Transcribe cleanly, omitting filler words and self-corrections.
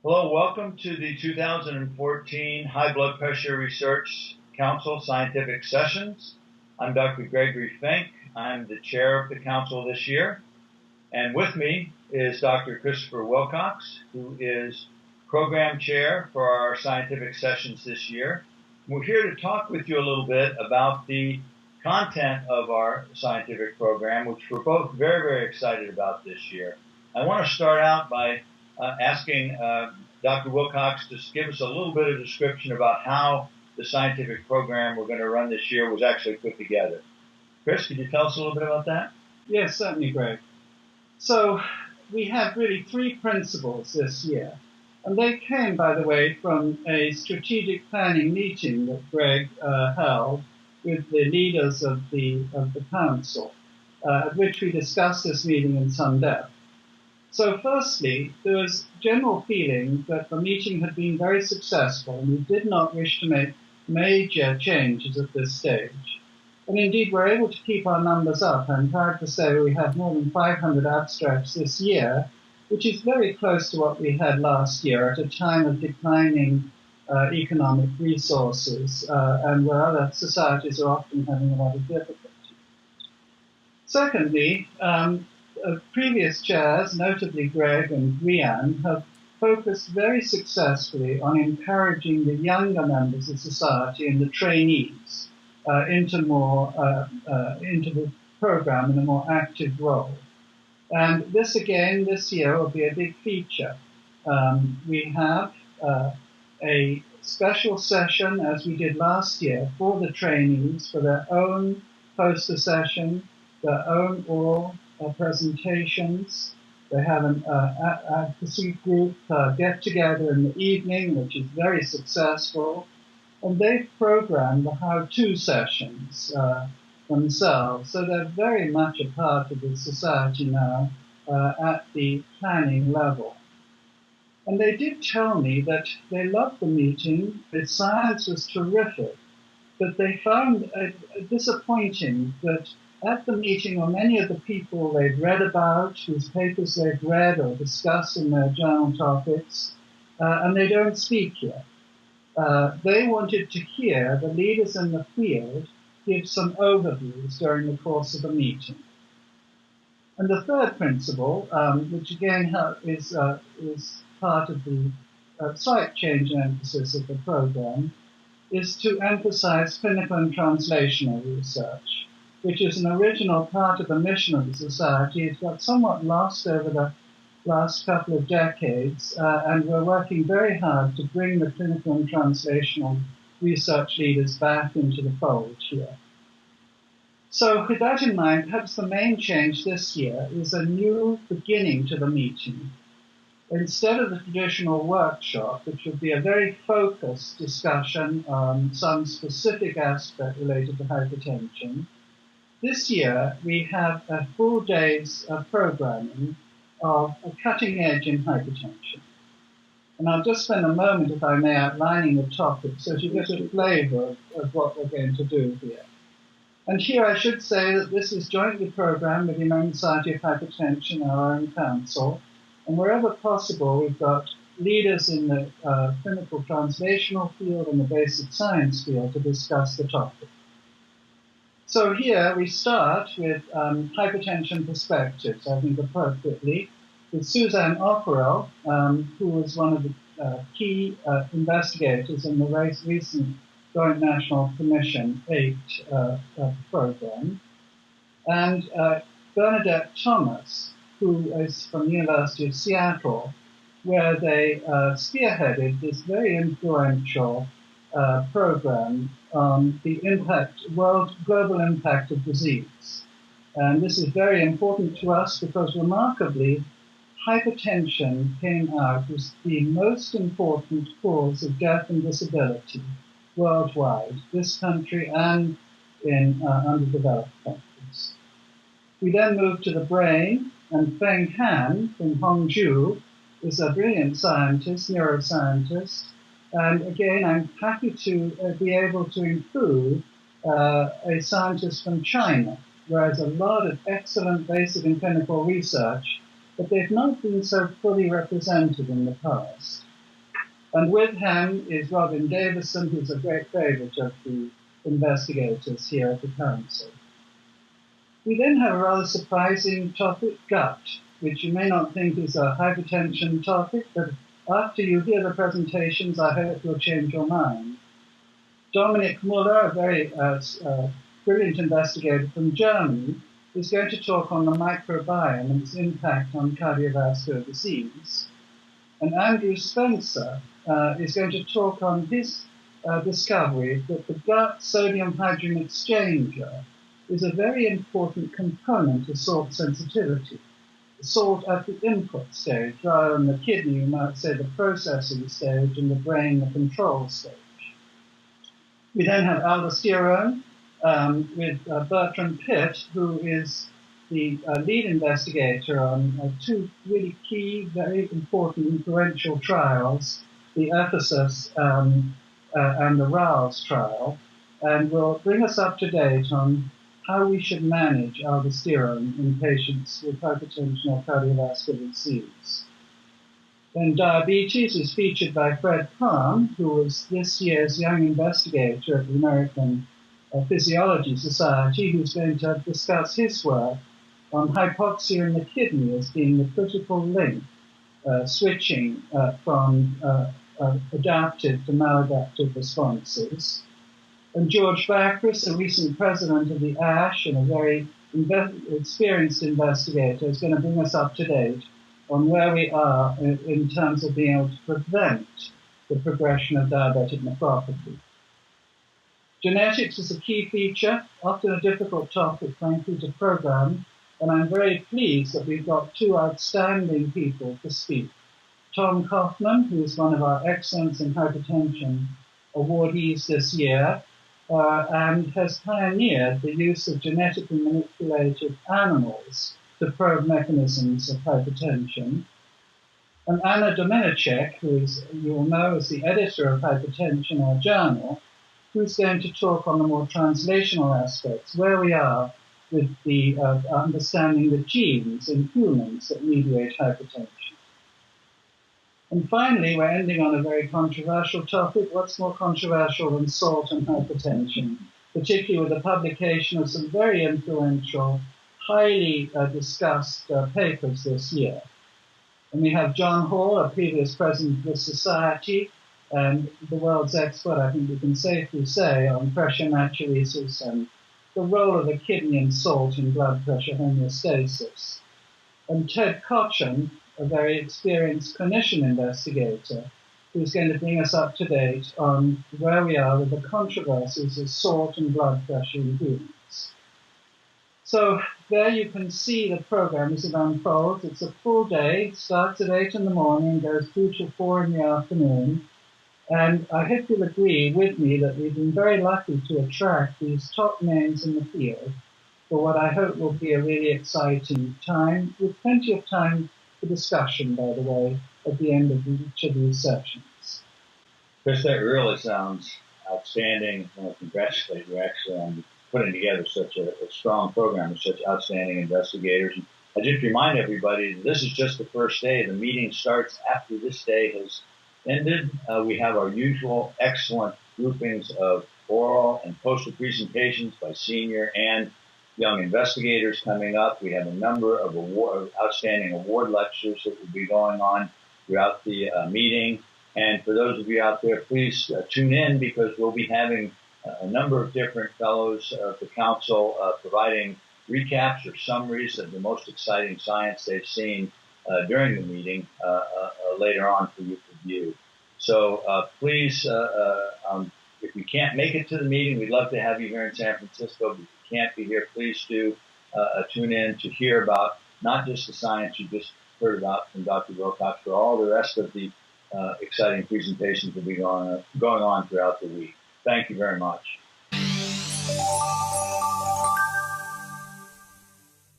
Hello, welcome to the 2014 High Blood Pressure Research Council Scientific Sessions. I'm Dr. Gregory Fink. I'm the chair of the council this year. And with me is Dr. Christopher Wilcox, who is program chair for our scientific sessions this year. We're here to talk with you a little bit about the content of our scientific program, which we're both very, very excited about this year. I want to start out by asking Dr. Wilcox to give us a little bit of description about how the scientific program we're going to run this year was actually put together. Chris, could you tell us a little bit about that? Yes, certainly, Greg. So we have really three principles this year. And they came, by the way, from a strategic planning meeting that Greg held with the leaders of the council, at which we discussed this meeting in some depth. So firstly, there was general feeling that the meeting had been very successful and we did not wish to make major changes at this stage. And indeed, we're able to keep our numbers up. I'm proud to say we have more than 500 abstracts this year, which is very close to what we had last year at a time of declining economic resources and where other societies are often having a lot of difficulty. Secondly, previous chairs, notably Greg and Rian, have focused very successfully on encouraging the younger members of society and the trainees into the program in a more active role. And this again, this year, will be a big feature. We have a special session, as we did last year, for the trainees, for their own poster session, their own oral presentations. They have an advocacy group get together in the evening, which is very successful. And they've programmed the how-to sessions themselves. So they're very much a part of the society now at the planning level. And they did tell me that they loved the meeting, the science was terrific, but they found it disappointing that at the meeting were many of the people they'd read about, whose papers they've read or discussed in their journal topics, and they don't speak here. They wanted to hear the leaders in the field give some overviews during the course of the meeting. And the third principle, which again is part of the slight change in emphasis of the program, is to emphasize clinical and translational research, which is an original part of the mission of the society. It's got somewhat lost over the last couple of decades, and we're working very hard to bring the clinical and translational research leaders back into the fold here. So with that in mind, perhaps the main change this year is a new beginning to the meeting. Instead of the traditional workshop, which would be a very focused discussion on some specific aspect related to hypertension, this year we have a full day's programming of a cutting edge in hypertension. And I'll just spend a moment, if I may, outlining the topic so you get a flavor of what we're going to do here. And here I should say that this is jointly programmed with the American Society of Hypertension, our own council. And wherever possible, we've got leaders in the clinical translational field and the basic science field to discuss the topic. So here we start with hypertension perspectives, I think appropriately, with Suzanne Ockerell, who was one of the key investigators in the recent Joint National Commission 8 program, and Bernadette Thomas, who is from the University of Seattle, where they spearheaded this very influential program on the global impact of disease. And this is very important to us because remarkably, hypertension came out as the most important cause of death and disability worldwide, this country and in underdeveloped countries. We then move to the brain, and Feng Han from Hongju is a brilliant scientist, neuroscientist. And again, I'm happy to be able to include a scientist from China, where there's a lot of excellent basic and clinical research, but they've not been so fully represented in the past. And with him is Robin Davison, who's a great favorite of the investigators here at the Council. We then have a rather surprising topic, gut, which you may not think is a hypertension topic, but after you hear the presentations, I hope you'll change your mind. Dominic Muller, a very brilliant investigator from Germany, is going to talk on the microbiome and its impact on cardiovascular disease. And Andrew Spencer is going to talk on his discovery that the gut sodium hydrogen exchanger is a very important component of salt sensitivity. The salt at the input stage, rather than the kidney, you might say the processing stage, and the brain, the control stage. We then have aldosterone with Bertram Pitt, who is the lead investigator on two really key, very important, influential trials, the Ephesus and the RALS trial, and will bring us up to date on how we should manage aldosterone in patients with hypertension or cardiovascular disease. Then diabetes is featured by Fred Palm, who was this year's young investigator at the American Physiology Society, who's going to discuss his work on hypoxia in the kidney as being the critical link, switching from adaptive to maladaptive responses. And George Bacris, a recent president of the ASH and a very experienced investigator, is going to bring us up to date on where we are in terms of being able to prevent the progression of diabetic nephropathy. Genetics is a key feature, often a difficult topic, frankly, to program, and I'm very pleased that we've got two outstanding people to speak. Tom Kaufman, who is one of our Excellence in Hypertension awardees this year, and has pioneered the use of genetically manipulated animals to probe mechanisms of hypertension. And Anna Domenechek, who is, you will know, is the editor of Hypertension, our journal, who's going to talk on the more translational aspects, where we are with the understanding the genes in humans that mediate hypertension. And finally, we're ending on a very controversial topic. What's more controversial than salt and hypertension, particularly with the publication of some very influential, highly discussed papers this year. And we have John Hall, a previous president of the Society, and the world's expert, I think we can safely say, on pressure natriuresis and the role of the kidney and salt in blood pressure homeostasis. And Ted Cochin, a very experienced clinician investigator, who's going to bring us up to date on where we are with the controversies of salt and blood pressure in humans. So there you can see the program as it unfolds. It's a full day, starts at 8 in the morning, goes through to 4 in the afternoon. And I hope you'll agree with me that we've been very lucky to attract these top names in the field for what I hope will be a really exciting time, with plenty of time for discussion, by the way, at the end of each of these sessions. Chris, that really sounds outstanding. I want to congratulate you actually on putting together such a strong program with such outstanding investigators. And I just remind everybody that this is just the first day. The meeting starts after this day has ended. We have our usual excellent groupings of oral and poster presentations by senior and young investigators coming up. We have a number of outstanding award lectures that will be going on throughout the meeting. And for those of you out there, please tune in, because we'll be having a number of different fellows of the council providing recaps or summaries of the most exciting science they've seen during the meeting later on for you to view. So please, if you can't make it to the meeting, we'd love to have you here in San Francisco. But if you can't be here, please do tune in to hear about not just the science you just heard about from Dr. Wilcox, but all the rest of the exciting presentations that will be going on throughout the week. Thank you very much.